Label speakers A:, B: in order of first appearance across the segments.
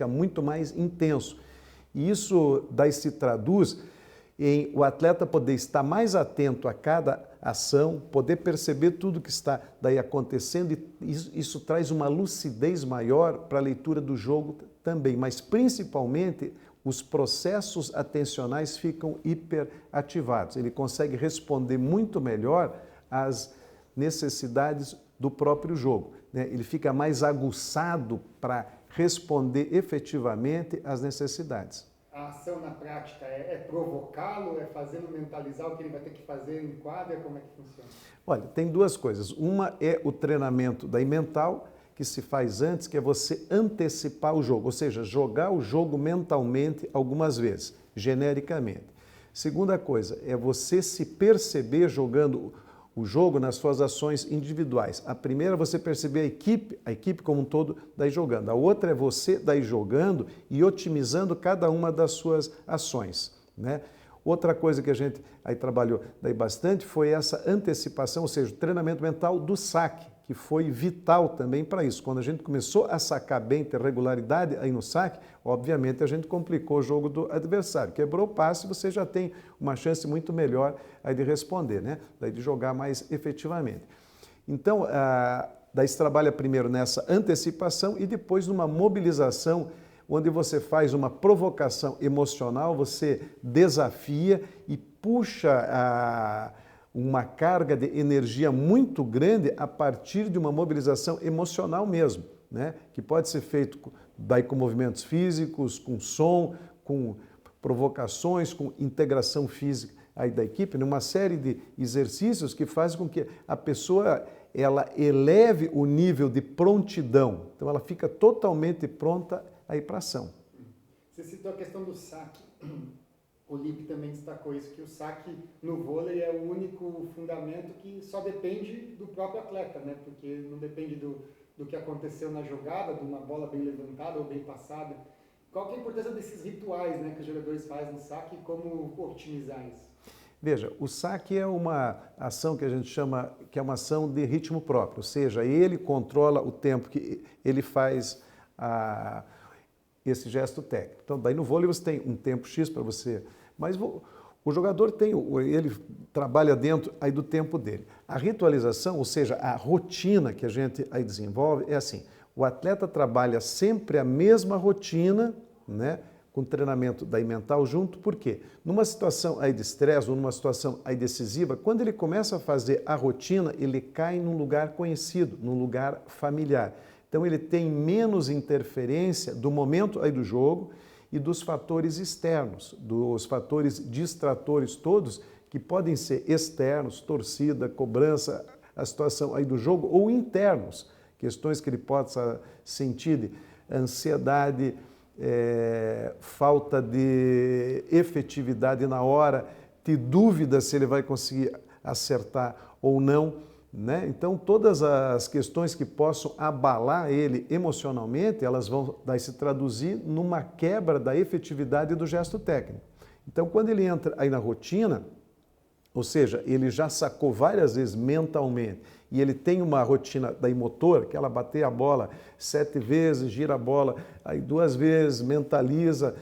A: fica muito mais intenso. E isso daí se traduz em o atleta poder estar mais atento a cada ação, poder perceber tudo que está daí acontecendo, e isso traz uma lucidez maior para a leitura do jogo também, mas principalmente os processos atencionais ficam hiperativados. Ele consegue responder muito melhor às necessidades do próprio jogo, né? Ele fica mais aguçado para responder efetivamente às necessidades.
B: A ação na prática é provocá-lo, é fazê-lo mentalizar o que ele vai ter que fazer em quadra? Como é que funciona?
A: Olha, tem duas coisas. Uma é o treinamento daí mental, que se faz antes, que é você antecipar o jogo, ou seja, jogar o jogo mentalmente algumas vezes, genericamente. Segunda coisa é você se perceber jogando o jogo nas suas ações individuais. A primeira é você perceber a equipe como um todo daí jogando. A outra é você daí jogando e otimizando cada uma das suas ações, né? Outra coisa que a gente aí trabalhou daí bastante foi essa antecipação, ou seja, o treinamento mental do saque, que foi vital também para isso. Quando a gente começou a sacar bem, ter regularidade aí no saque, obviamente a gente complicou o jogo do adversário. Quebrou o passe, você já tem uma chance muito melhor aí de responder, né? Daí de jogar mais efetivamente. Então, daí se trabalha primeiro nessa antecipação e depois numa mobilização, onde você faz uma provocação emocional, você desafia e puxa uma carga de energia muito grande a partir de uma mobilização emocional mesmo, né? Que pode ser feito daí com movimentos físicos, com som, com provocações, com integração física aí da equipe, numa série de exercícios que fazem com que a pessoa ela eleve o nível de prontidão. Então ela fica totalmente pronta aí para ação.
B: Você citou a questão do saque. O Lippe também destacou isso, que o saque no vôlei é o único fundamento que só depende do próprio atleta, né? Porque não depende do que aconteceu na jogada, de uma bola bem levantada ou bem passada. Qual que é a importância desses rituais, né, que os jogadores fazem no saque e como otimizar isso?
A: Veja, o saque é uma ação que a gente chama que é uma ação de ritmo próprio, ou seja, ele controla o tempo que ele faz esse gesto técnico. Então, daí no vôlei você tem um tempo X para você, mas o jogador ele trabalha dentro aí do tempo dele. A ritualização, ou seja, a rotina que a gente aí desenvolve é assim, o atleta trabalha sempre a mesma rotina, né, com treinamento daí mental junto, por quê? Numa situação aí de estresse ou numa situação aí decisiva, quando ele começa a fazer a rotina, ele cai num lugar conhecido, num lugar familiar. Então ele tem menos interferência do momento aí do jogo e dos fatores externos, dos fatores distratores todos, que podem ser externos, torcida, cobrança, a situação aí do jogo, ou internos, questões que ele possa sentir de ansiedade, falta de efetividade na hora, de dúvida se ele vai conseguir acertar ou não, né? Então, todas as questões que possam abalar ele emocionalmente, elas vão daí se traduzir numa quebra da efetividade do gesto técnico. Então, quando ele entra aí na rotina, ou seja, ele já sacou várias vezes mentalmente e ele tem uma rotina daí motora, que ela bater a bola 7 vezes, gira a bola aí 2 vezes, mentaliza,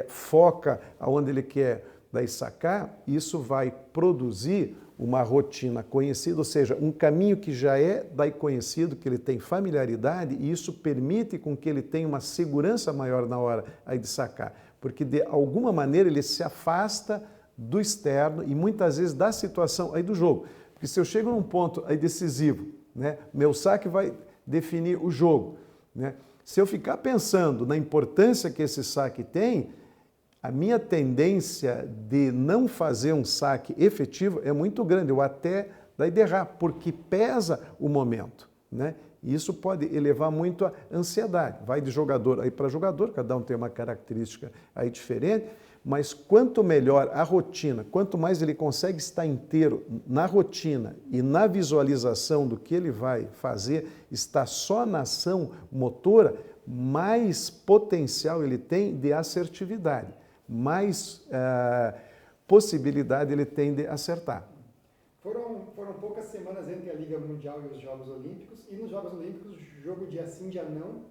A: foca aonde ele quer daí sacar, isso vai produzir uma rotina conhecida, ou seja, um caminho que já é daí conhecido, que ele tem familiaridade, e isso permite com que ele tenha uma segurança maior na hora aí de sacar, porque de alguma maneira ele se afasta do externo e muitas vezes da situação aí do jogo. Porque se eu chego num ponto aí decisivo, né, meu saque vai definir o jogo, né? Se eu ficar pensando na importância que esse saque tem, a minha tendência de não fazer um saque efetivo é muito grande, eu até daí derrar, porque pesa o momento, né? E isso pode elevar muito a ansiedade. Vai de jogador aí para jogador, cada um tem uma característica aí diferente, mas quanto melhor a rotina, quanto mais ele consegue estar inteiro na rotina e na visualização do que ele vai fazer, estar só na ação motora, mais potencial ele tem de assertividade, mais possibilidade ele tem de acertar.
B: Foram poucas semanas entre a Liga Mundial e os Jogos Olímpicos, e nos Jogos Olímpicos, jogo dia sim, dia não,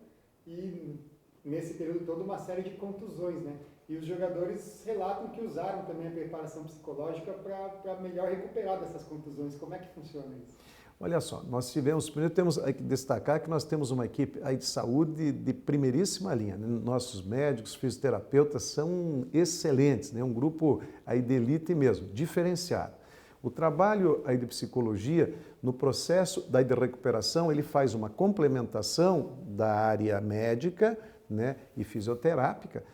B: e nesse período todo, uma série de contusões, né? E os jogadores relatam que usaram também a preparação psicológica para melhor recuperar dessas contusões. Como é que funciona isso?
A: Olha só, nós tivemos, primeiro temos que destacar que nós temos uma equipe aí de saúde de primeiríssima linha, né? Nossos médicos, fisioterapeutas são excelentes, né? Um grupo aí de elite mesmo, diferenciado. O trabalho aí de psicologia, no processo daí de recuperação, ele faz uma complementação da área médica, né, e fisioterápica,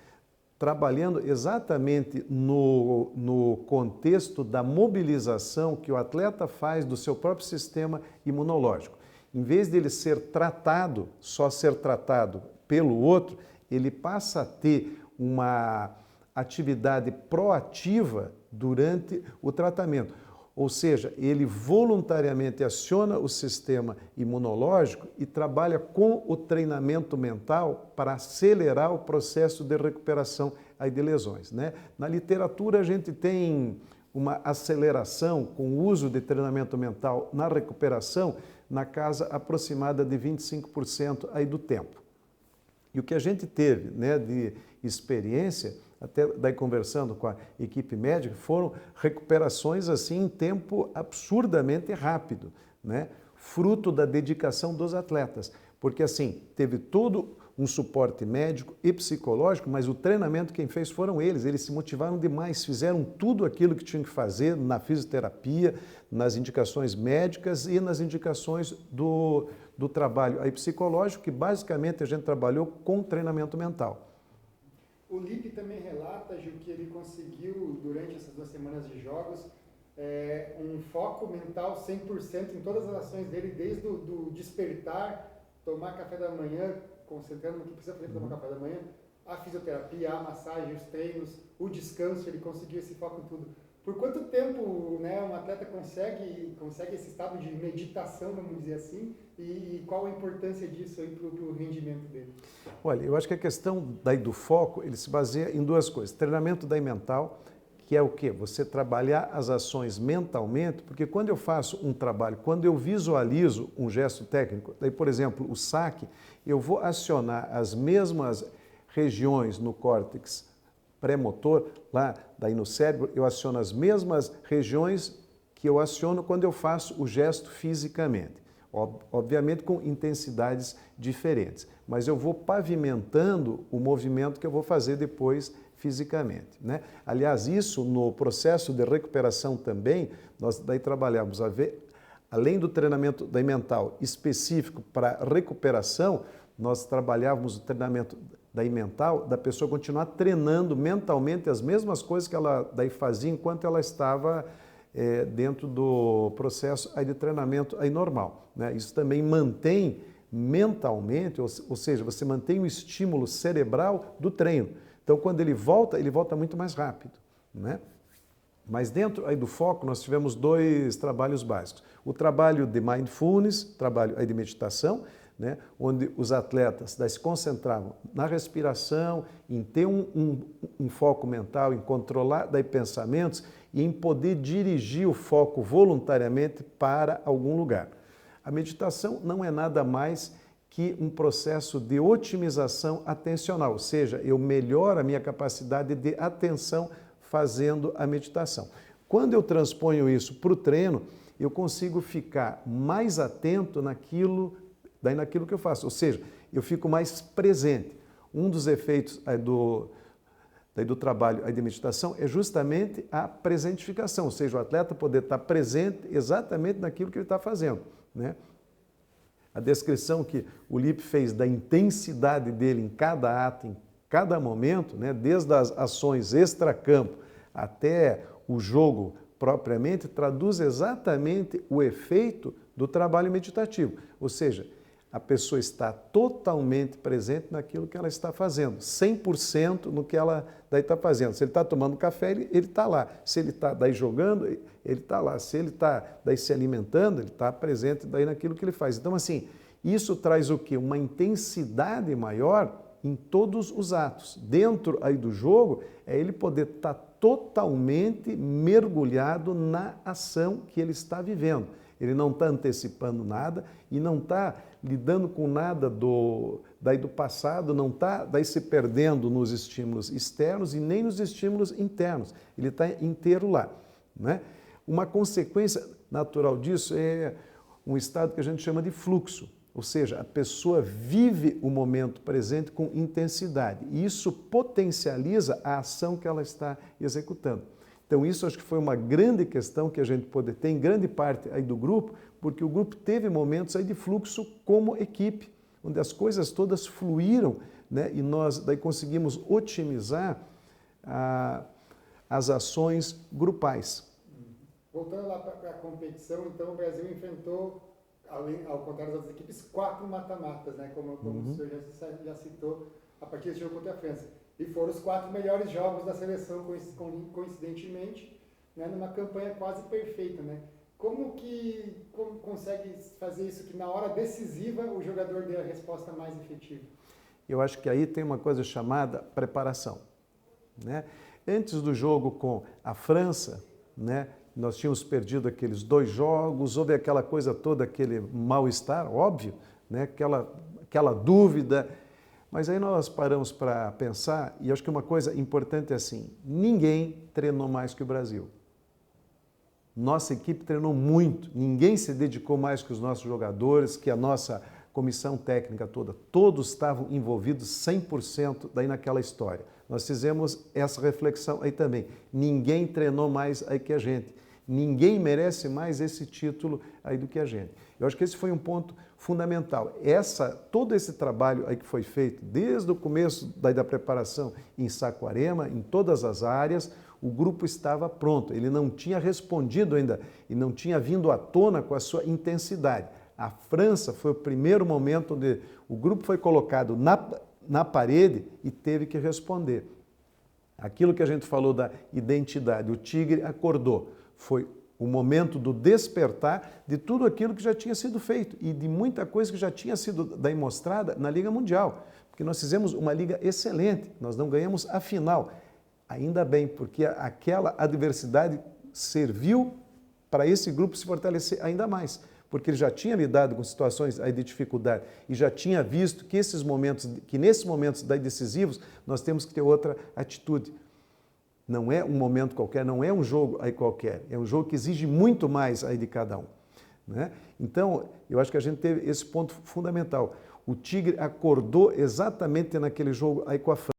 A: trabalhando exatamente no contexto da mobilização que o atleta faz do seu próprio sistema imunológico. Em vez de ele ser tratado, só ser tratado pelo outro, ele passa a ter uma atividade proativa durante o tratamento. Ou seja, ele voluntariamente aciona o sistema imunológico e trabalha com o treinamento mental para acelerar o processo de recuperação aí de lesões, né? Na literatura a gente tem uma aceleração com o uso de treinamento mental na recuperação na casa aproximada de 25% aí do tempo. E o que a gente teve, né, de experiência, até daí conversando com a equipe médica, foram recuperações assim em tempo absurdamente rápido, né? Fruto da dedicação dos atletas. Porque assim, teve todo um suporte médico e psicológico, mas o treinamento quem fez foram eles se motivaram demais, fizeram tudo aquilo que tinham que fazer na fisioterapia, nas indicações médicas e nas indicações do trabalho aí psicológico, que basicamente a gente trabalhou com treinamento mental.
B: O Lipe também relata, Gil, que ele conseguiu, durante essas 2 semanas de jogos, um foco mental 100% em todas as ações dele, desde o despertar, tomar café da manhã, concentrando no que precisa fazer para tomar café da manhã, a fisioterapia, a massagem, os treinos, o descanso, ele conseguiu esse foco em tudo. Por quanto tempo, né, um atleta consegue esse estado de meditação, vamos dizer assim, e qual a importância disso aí para o rendimento dele?
A: Olha, eu acho que a questão daí do foco, ele se baseia em 2 coisas. Treinamento daí mental, que é o quê? Você trabalhar as ações mentalmente, porque quando eu faço um trabalho, quando eu visualizo um gesto técnico, daí, por exemplo, o saque, eu vou acionar as mesmas regiões no córtex pré-motor, lá daí no cérebro, eu aciono as mesmas regiões que eu aciono quando eu faço o gesto fisicamente. Obviamente com intensidades diferentes, mas eu vou pavimentando o movimento que eu vou fazer depois fisicamente, né? Aliás, isso no processo de recuperação também, nós daí trabalhamos além do treinamento daí mental específico para recuperação, nós trabalhávamos o treinamento daí mental da pessoa continuar treinando mentalmente as mesmas coisas que ela daí fazia enquanto ela estava dentro do processo aí de treinamento aí normal, né? Isso também mantém mentalmente, ou seja, você mantém o estímulo cerebral do treino. Então, quando ele volta muito mais rápido, né? Mas dentro aí do foco nós tivemos 2 trabalhos básicos. O trabalho de mindfulness, trabalho aí de meditação, né, onde os atletas daí se concentravam na respiração, em ter um foco mental, em controlar daí pensamentos e em poder dirigir o foco voluntariamente para algum lugar. A meditação não é nada mais que um processo de otimização atencional, ou seja, eu melhoro a minha capacidade de atenção fazendo a meditação. Quando eu transponho isso para o treino, eu consigo ficar mais atento naquilo que eu faço, ou seja, eu fico mais presente. Um dos efeitos do trabalho de meditação é justamente a presentificação, ou seja, o atleta poder estar presente exatamente naquilo que ele está fazendo, né? A descrição que o Lipe fez da intensidade dele em cada ato, em cada momento, né, desde as ações extracampo até o jogo propriamente, traduz exatamente o efeito do trabalho meditativo. Ou seja, a pessoa está totalmente presente naquilo que ela está fazendo, 100% no que ela daí está fazendo. Se ele está tomando café, ele está lá. Se ele está daí jogando, ele está lá. Se ele está daí se alimentando, ele está presente daí naquilo que ele faz. Então, assim, isso traz o quê? Uma intensidade maior em todos os atos. Dentro aí do jogo, é ele poder estar totalmente mergulhado na ação que ele está vivendo. Ele não está antecipando nada e não está lidando com nada do passado, não está daí se perdendo nos estímulos externos e nem nos estímulos internos. Ele está inteiro lá, né? Uma consequência natural disso é um estado que a gente chama de fluxo, ou seja, a pessoa vive o momento presente com intensidade e isso potencializa a ação que ela está executando. Então isso acho que foi uma grande questão que a gente pode ter em grande parte aí do grupo, porque o grupo teve momentos aí de fluxo como equipe, onde as coisas todas fluíram, né? E nós daí conseguimos otimizar as ações grupais.
B: Voltando lá para a competição, então o Brasil enfrentou, ao contrário das outras equipes, 4 mata-matas, né? Como o senhor já citou, a partir desse jogo contra a França. E foram os 4 melhores jogos da seleção, coincidentemente, né? Numa campanha quase perfeita, né? Como consegue fazer isso que na hora decisiva o jogador dê a resposta mais efetiva?
A: Eu acho que aí tem uma coisa chamada preparação, né? Antes do jogo com a França, né? Nós tínhamos perdido aqueles 2 jogos, houve aquela coisa toda, aquele mal-estar, óbvio, né? Aquela dúvida. Mas aí nós paramos para pensar, e acho que uma coisa importante é assim, ninguém treinou mais que o Brasil. Nossa equipe treinou muito, ninguém se dedicou mais que os nossos jogadores, que a nossa comissão técnica toda. Todos estavam envolvidos 100% daí naquela história. Nós fizemos essa reflexão aí também. Ninguém treinou mais aí que a gente. Ninguém merece mais esse título aí do que a gente. Eu acho que esse foi um ponto fundamental. Todo esse trabalho aí que foi feito desde o começo da preparação em Saquarema, em todas as áreas, o grupo estava pronto. Ele não tinha respondido ainda e não tinha vindo à tona com a sua intensidade. A França foi o primeiro momento onde o grupo foi colocado na parede e teve que responder. Aquilo que a gente falou da identidade, o tigre acordou. Foi o momento do despertar de tudo aquilo que já tinha sido feito e de muita coisa que já tinha sido daí mostrada na Liga Mundial. Porque nós fizemos uma liga excelente, nós não ganhamos a final. Ainda bem, porque aquela adversidade serviu para esse grupo se fortalecer ainda mais. Porque ele já tinha lidado com situações aí de dificuldade e já tinha visto que nesses momentos daí decisivos nós temos que ter outra atitude. Não é um momento qualquer, não é um jogo aí qualquer, é um jogo que exige muito mais aí de cada um, né? Então, eu acho que a gente teve esse ponto fundamental. O Tigre acordou exatamente naquele jogo aí com a França.